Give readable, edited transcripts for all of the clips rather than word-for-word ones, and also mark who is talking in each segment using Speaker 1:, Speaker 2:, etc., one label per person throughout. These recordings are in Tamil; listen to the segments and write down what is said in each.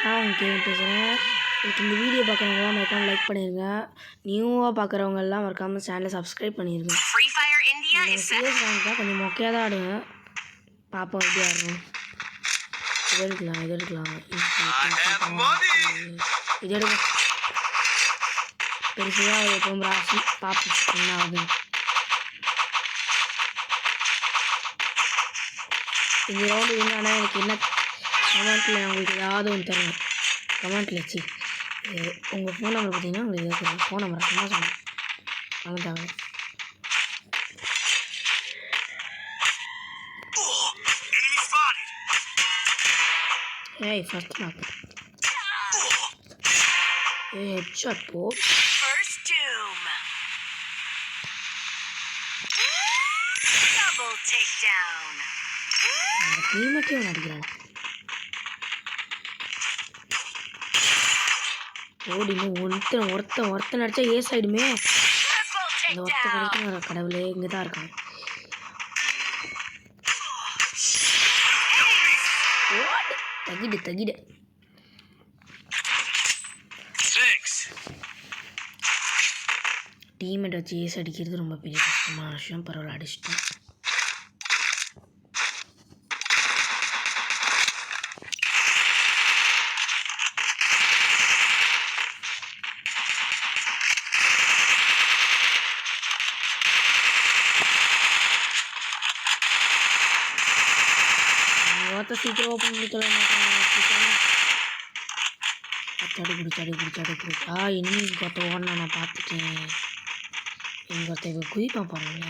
Speaker 1: நான் உங்கள் கேம் பேசுகிறேன். எனக்கு இந்த வீடியோ பார்க்குறவங்களாம் மறக்காமல் லைக் பண்ணிடுங்க. நியூவாக பார்க்குறவங்கெல்லாம் மறக்காமல் சேனலை சப்ஸ்கிரைப் பண்ணிடுங்க. சிஎஸ் ரேங்க் தான் கொஞ்சம் மொக்கையாக தான் ஆடுவேன். பாப்பா எப்படி ஆடுறோம். இது எடுக்கலாம் இது எடுக்கலாம் இது எடுக்க பெருசாக எப்பவும் ராசி பார்ப்போம் என்ன ஆகுது. இந்த ரவுண்டு என்னன்னா எனக்கு என்ன கமெண்ட்டில் உங்களுக்கு ஏதாவது ஒன்று தருவேன். கமெண்ட்டில் வச்சு உங்கள் ஃபோன் நம்பர் பார்த்தீங்கன்னா உங்களுக்கு ஏதாவது ஃபோன் நம்பர் சும்மா சொன்னேன் கமெண்ட் ஏய் ஃபர்ஸ்ட் நாக் ஏய் ஹெட்ஷாட் போ டீமேட்டே அடிக்கிறான். ஓடி இன்னும் ஒருத்தன் அடிச்சா ஏஸ் ஆயிடுமே. அந்த ஒருத்தன் கிடைக்கும் கடவுளே இங்கே தான் இருக்கான். தகிடு டீமேட் வச்சு ஏஸ் அடிக்கிறது ரொம்ப பெரிய கஷ்டமான விஷயம். பரவாயில்ல அடிச்சிட்டோம். சீக்கிரம் ஓப்பன் பண்ணி சொல்ல மாட்டேன். சீக்கிரம் குடிச்சாடு இனிமேல் கொத்த ஓடனா நான் பார்த்துட்டேன். எங்கள் ஒருத்த குதிப்பா பாருங்க.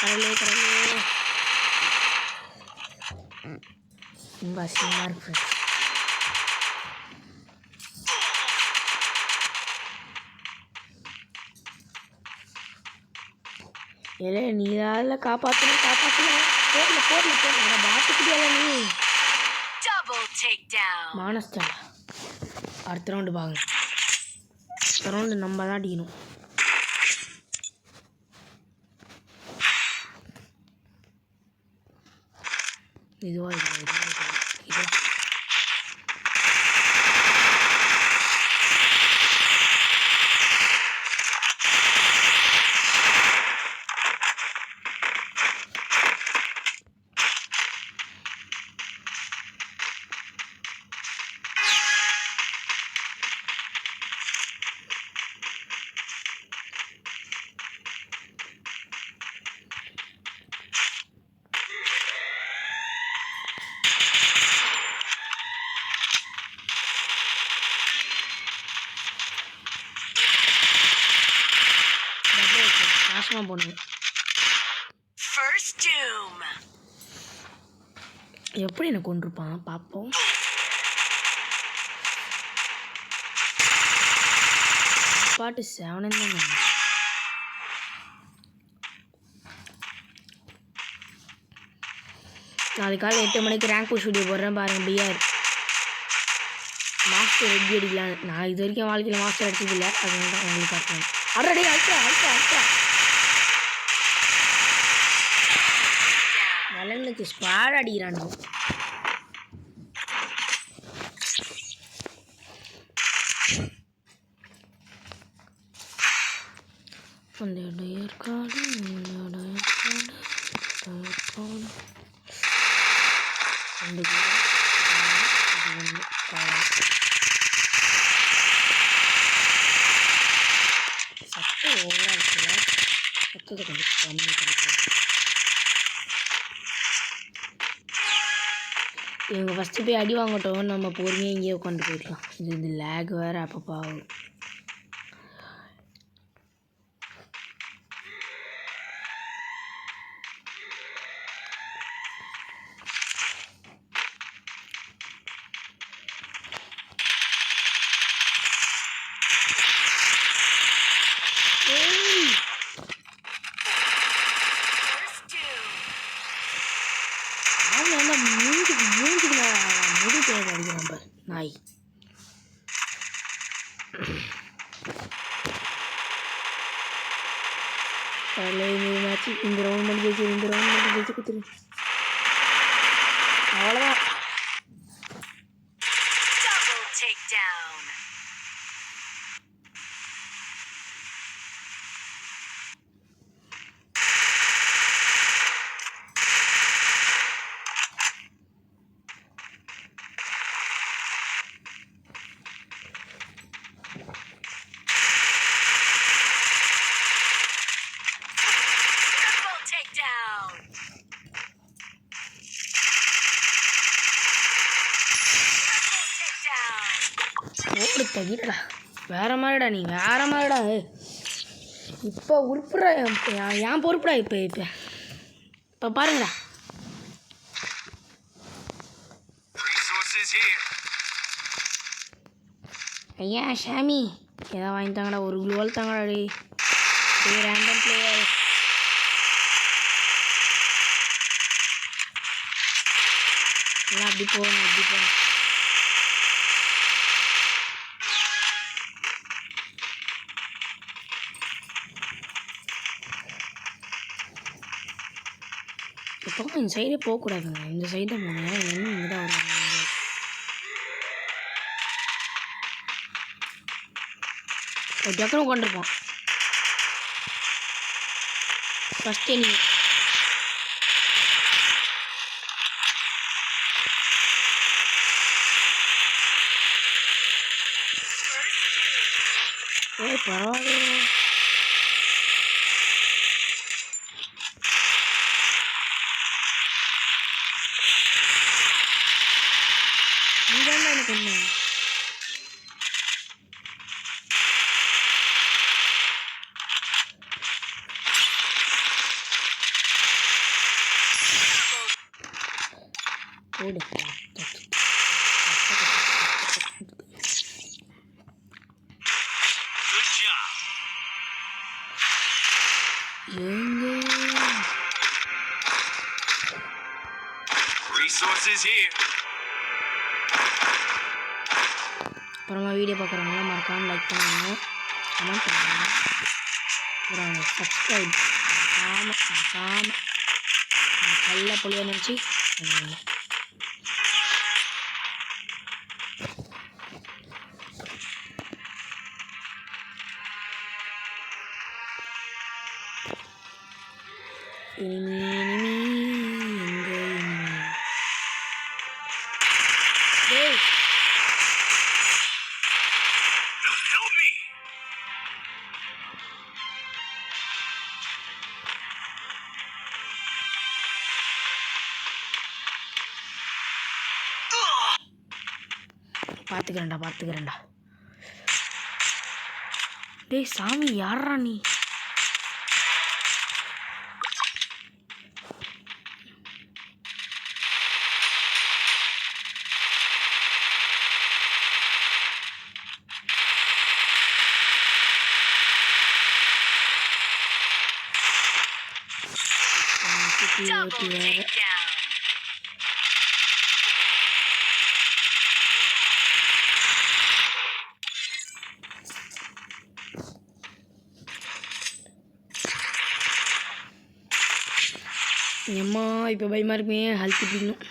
Speaker 1: கடவுளே ரொம்ப அசிங்கமாக இருக்கு. ஏலே நீ யாரில் காப்பாற்றணும் போடல பாட்டுக்கிட்டியால நீ மானஸ்டா. அடுத்த ரவுண்டு பாங்க. அடுத்த ரவுண்டு நம்ம தான் அடிக்கணும். இதுவாக நாசமாக போனது. எப்படி எனக்கு கொண்டிருப்பான் பார்ப்போம். பாட்டு 7 தான். நாளைக்கு காலை 8 மணிக்கு ரேங்க் புஷ் வீடியோ போடுறேன் பாருங்கள். பிஆர் மாஸ்டர் எப்படி அடிக்கலாம். நான் இது வரைக்கும் வாழ்க்கையில் மாஸ்டர் அடிச்சதில்லை. அதனால தான் உங்களுக்கு காட்டுறேன். ஆல்ரெடி அல்ட்ரா வளனுக்கு ஸ்குவாட் அடிக்கிறானு. சத்தம் ஓவராக இருக்குல்ல. சத்தத்தை கொஞ்சம் கம்மி பண்ணிக்கலாம். இவங்க ஃபஸ்ட்டு போய் அடி வாங்கட்டும். நம்ம பொறுமையாக இங்கேயே உட்காந்து போயிடலாம். இது லேக் வேறு அப்பப்போ ஆகும். சாமி வந்து மூஞ்சிக்கு நான் முடி தேவை அடிக்கிறேன் பாரு நாய். மேட்ச் இந்த ரவுண்ட் மட்டும் ஜெயிச்சு கொடுத்துரு. அவ்வளோதான். ஓடு தகிடா வேற மாதிரிடா, நீ வேற மாதிரிடா. இப்போ உருப்புடா என் பொறுப்புடா. இப்போ பாருங்கடா. ஐயா ஷாமி ஏதாவது வாங்கி தாங்கடா, ஒரு குளோவால் தாங்கடா. டே ரேண்டம் பிளேயர் எல்லாம் அப்படி போகணும். எப்போ இந்த சைடே போகக்கூடாதுங்க, இந்த சைடு தான் போனேன். என்ன இங்கே தான் வருவாங்க. ஒரு டக்குனு உட்காந்துருப்பான் ஃபஸ்ட்டே. நீ பரவாயில்ல. நீதான் எனக்கு என்ன ஓடு. அப்புறமா வீடியோ பார்க்குறவங்களாம் மறக்காமல் லைக் பண்ணுவாங்க, கமெண்ட் பண்ணுவாங்க, அப்புறம் சப்ஸ்கிரைப் மறக்காமல் நல்ல பொழிய நினச்சி பண்ணுவாங்க. பார்த்துக்கிறேன்டா. டேய் சாமி யாரா நீ? அம்மா இப்போ பயமாக இருக்குமே, ஹெல்த் பிடிக்கணும்.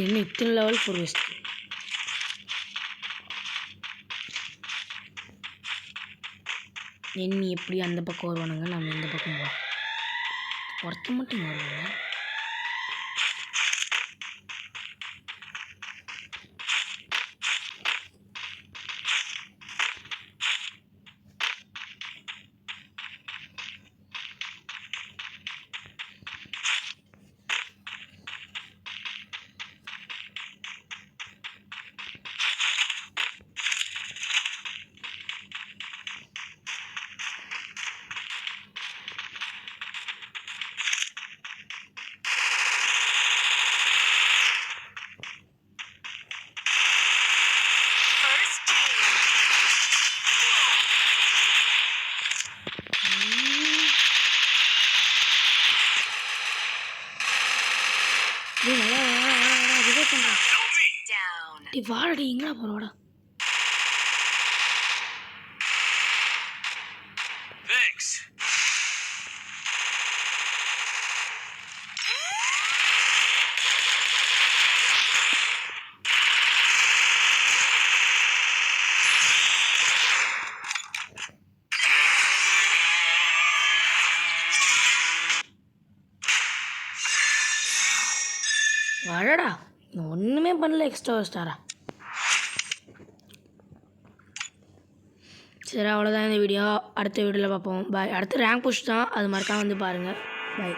Speaker 1: என்ன இத்தனை லெவல் 4 வேஸ்ட். எண்ணி எப்படி அந்த பக்கம் வருவானுங்க, நம்ம இந்த பக்கம் போவோம். ஒருத்த மட்டும் வருவாங்க. அடி வாடடி எங்கடா போகிறோட வாடா ஒன்றுமே பண்ணல எக்ஸ்ட்ரா ஸ்டாரா சரி அவ்வளோதான் இந்த வீடியோ அடுத்த வீடியோவில் பார்ப்போம் பாய் அடுத்து ரேங்க் புஷ் தான் அது மறக்காம வந்து பாருங்கள் பாய்